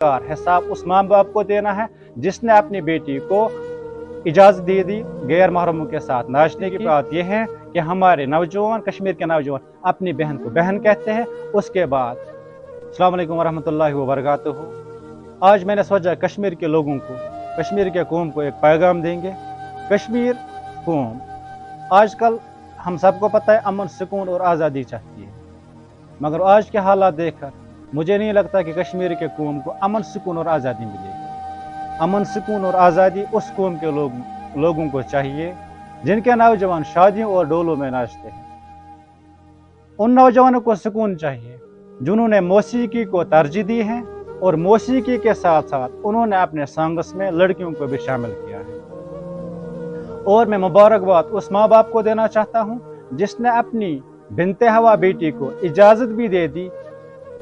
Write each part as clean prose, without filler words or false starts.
हिसाब उस माँ बाप को देना है जिसने अपनी बेटी को इजाज़त दे दी गैर महरमों के साथ नाचने की। बात यह है कि हमारे नौजवान, कश्मीर के नौजवान अपनी बहन को बहन कहते हैं। उसके बाद अस्सलाम वालेकुम वरहमतुल्लाहि वबरकातुहू। आज मैंने सोचा कश्मीर के लोगों को, कश्मीर के कौम को एक पैगाम देंगे। कश्मीर कौम आजकल हम सबको पता है अमन, सुकून और आज़ादी चाहती है, मगर आज के हालात देखकर मुझे नहीं लगता कि कश्मीर के कौम को अमन, सुकून और आज़ादी मिलेगी। अमन, सुकून और आज़ादी उस कौम के लोगों को चाहिए जिनके नौजवान शादियों और डोलों में नाचते हैं। उन नौजवानों को सुकून चाहिए जिन्होंने मौसीकी को तरजीह दी है और मौसीकी के साथ साथ उन्होंने अपने सॉन्ग्स में लड़कियों को भी शामिल किया है। और मैं मुबारकबाद उस माँ बाप को देना चाहता हूँ जिसने अपनी बिनते हवा बेटी को इजाज़त भी दे दी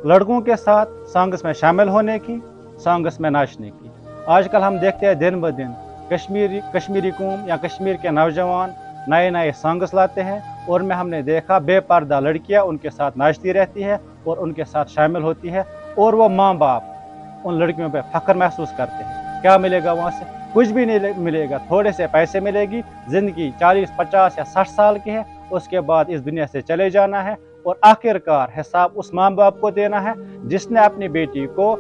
लड़कों के साथ सॉन्ग्स में शामिल होने की, सॉन्ग्स में नाचने की। आजकल हम देखते हैं दिन ब दिन कश्मीरी कौम या कश्मीर के नौजवान नए नए सॉन्ग्स लाते हैं और हमने देखा बेपर्दा लड़कियां उनके साथ नाचती रहती है और उनके साथ शामिल होती है और वो माँ बाप उन लड़कियों पे फख्र महसूस करते हैं। क्या मिलेगा वहाँ से? कुछ भी नहीं मिलेगा, थोड़े से पैसे मिलेगी। ज़िंदगी 40, 50 या 60 साल की है, उसके बाद इस दुनिया से चले जाना है और आखिरकार हिसाब उस माँ बाप को देना है जिसने अपनी बेटी को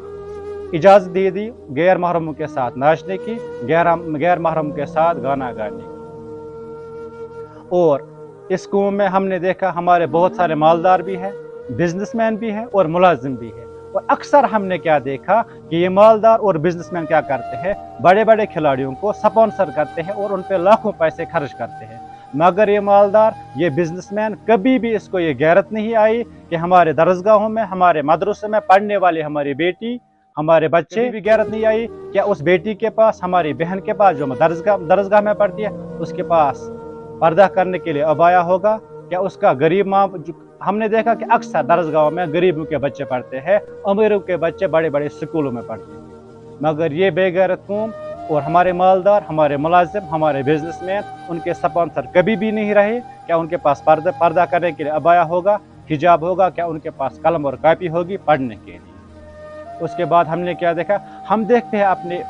इजाज़त दे दी गैर महरमों के साथ नाचने की, गैर महरम के साथ गाना गाने की। और इस कौम में हमने देखा हमारे बहुत सारे मालदार भी हैं, बिजनेसमैन भी हैं और मुलाजिम भी हैं। और अक्सर हमने क्या देखा कि ये मालदार और बिजनेसमैन क्या करते हैं, बड़े बड़े खिलाड़ियों को स्पॉन्सर करते हैं और उन पे लाखों पैसे खर्च करते हैं। मगर ये मालदार, ये बिजनेसमैन, कभी भी इसको ये गैरत नहीं आई कि हमारे दरसगाहों में, हमारे मदरसे में पढ़ने वाली हमारी बेटी, हमारे बच्चे, भी गैरत नहीं आई क्या उस बेटी के पास, हमारी बहन के पास जो दरसगाह में पढ़ती है, उसके पास पर्दा करने के लिए अबाया होगा? क्या उसका गरीब माँ, हमने देखा कि अक्सर दरसगाहों में गरीबों के बच्चे पढ़ते हैं, अमीरों के बच्चे बड़े बड़े स्कूलों में पढ़ते हैं। मगर ये बेगैरत कौम और हमारे मालदार, हमारे मुलाजिम, हमारे बिजनेसमैन उनके स्पॉन्सर कभी भी नहीं रहे। क्या उनके पास पर्दा करने के लिए अबाया होगा, हिजाब होगा? क्या उनके पास कलम और कापी होगी पढ़ने के लिए? उसके बाद हमने क्या देखा, हम देखते हैं अपने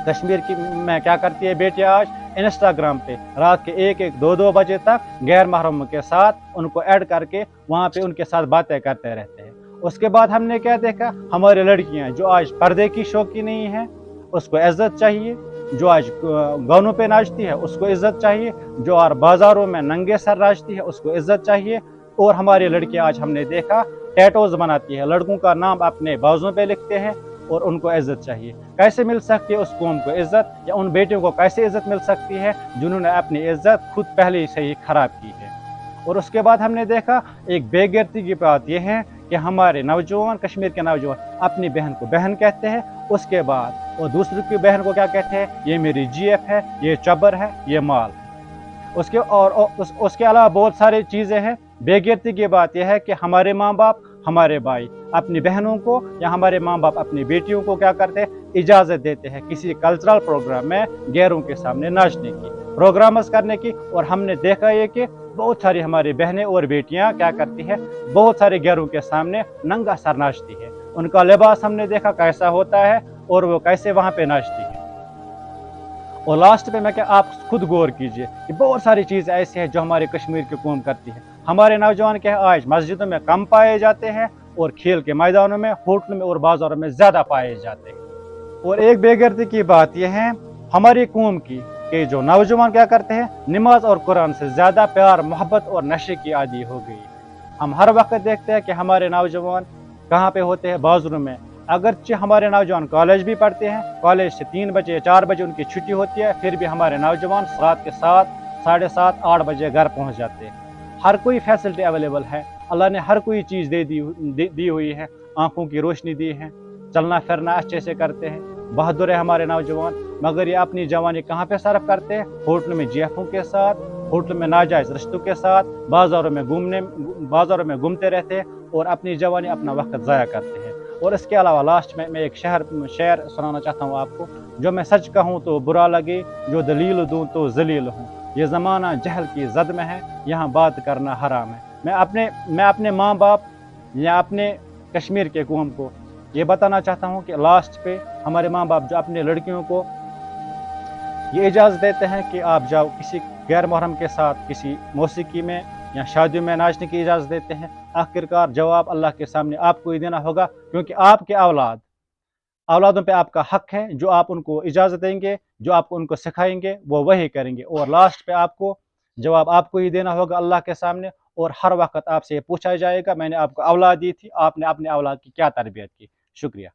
कश्मीर की में क्या करती है बेटियां आज इंस्टाग्राम पे रात के 1-1, 2-2 बजे तक गैर महरम के साथ उनको ऐड करके वहाँ पे उनके साथ बातें करते रहते हैं। उसके बाद हमने क्या देखा, हमारी लड़कियां जो आज पर्दे की शौकीन नहीं है उसको इज्जत चाहिए, जो आज गानों पे नाचती है उसको इज्जत चाहिए, जो आज बाजारों में नंगे सर नाचती है उसको इज्जत चाहिए। और हमारी लड़कियां आज हमने देखा टैटोज बनाती है, लड़कों का नाम अपने बाजुओं पे लिखते हैं और उनको इज्जत चाहिए। कैसे मिल सकती है उस कौम को इज्जत, या उन बेटियों को कैसे इज्जत मिल सकती है जिन्होंने अपनी इज्जत खुद पहले से ही खराब की है? और उसके बाद हमने देखा एक बेगैरती की बात यह है कि हमारे नौजवान, कश्मीर के नौजवान अपनी बहन को बहन कहते हैं, उसके बाद वो दूसरी की बहन को क्या कहते हैं, ये मेरी GF है, ये चबर है, ये माल है। उसके अलावा बहुत सारी चीज़ें हैं। बेगैरती की बात यह है कि हमारे माँ बाप, हमारे भाई अपनी बहनों को या हमारे माँ बाप अपनी बेटियों को क्या करते हैं, इजाज़त देते हैं किसी कल्चरल प्रोग्राम में गैरों के सामने नाचने की, प्रोग्राम्स करने की। और हमने देखा ये कि बहुत सारी हमारी बहनें और बेटियां क्या करती है, बहुत सारे गैरों के सामने नंगा सर नाचती है। उनका लिबास हमने देखा कैसा होता है और वो कैसे वहाँ पे नाचती है। और लास्ट पे मैं क्या, आप खुद गौर कीजिए कि बहुत सारी चीज़ें ऐसी हैं जो हमारे कश्मीर की कौम करती है। हमारे नौजवान क्या है, आज मस्जिदों में कम पाए जाते हैं और खेल के मैदानों में, होटलों में और बाजारों में ज़्यादा पाए जाते हैं। और एक बेगैरती की बात यह है हमारी कौम की कि जो नौजवान क्या करते हैं, नमाज और कुरान से ज़्यादा प्यार, मोहब्बत और नशे की आदी हो गई। हम हर वक्त देखते हैं कि हमारे नौजवान कहाँ पे होते हैं, बाजारों में। अगरचे हमारे नौजवान कॉलेज भी पढ़ते हैं, कॉलेज से 3 बजे 4 बजे उनकी छुट्टी होती है, फिर भी हमारे नौजवान रात के 7, 7:30, 8 बजे घर पहुंच जाते हैं। हर कोई फैसिलिटी अवेलेबल है, अल्लाह ने हर कोई चीज़ दी हुई है, आंखों की रोशनी दी है, चलना फिरना अच्छे से करते हैं, बहादुर है हमारे नौजवान। मगर ये अपनी जवानी कहाँ पे सर्फ करते हैं, होटल में GFों के साथ, होटल में नाजायज़ रिश्तों के साथ, बाज़ारों में घूमते रहते हैं और अपनी जवानी, अपना वक्त ज़ाया करते हैं। और इसके अलावा लास्ट में मैं एक शेर सुनाना चाहता हूँ आपको, जो मैं सच कहूँ तो बुरा लगे, जो दलील दूँ तो जलील हूँ। ये ज़माना जहल की जद में है, यहाँ बात करना हराम है। मैं अपने माँ बाप या अपने कश्मीर के कौम को ये बताना चाहता हूँ कि लास्ट पे हमारे माँ बाप जो अपने लड़कियों को ये इजाज़त देते हैं कि आप जाओ किसी गैर मुहर्रम के साथ किसी मौसीकी में या शादियों में नाचने की इजाज़त देते हैं। आखिरकार जवाब अल्लाह के सामने आपको ही देना होगा, क्योंकि आपके औलादों पे आपका हक है। जो आप उनको इजाज़त देंगे, जो आप उनको सिखाएंगे, वो वही करेंगे, और लास्ट पे आपको जवाब आपको ही देना होगा अल्लाह के सामने। और हर वक्त आपसे ये पूछा जाएगा, मैंने आपको औलाद दी थी, आपने अपने औलाद की क्या तरबियत की। शुक्रिया।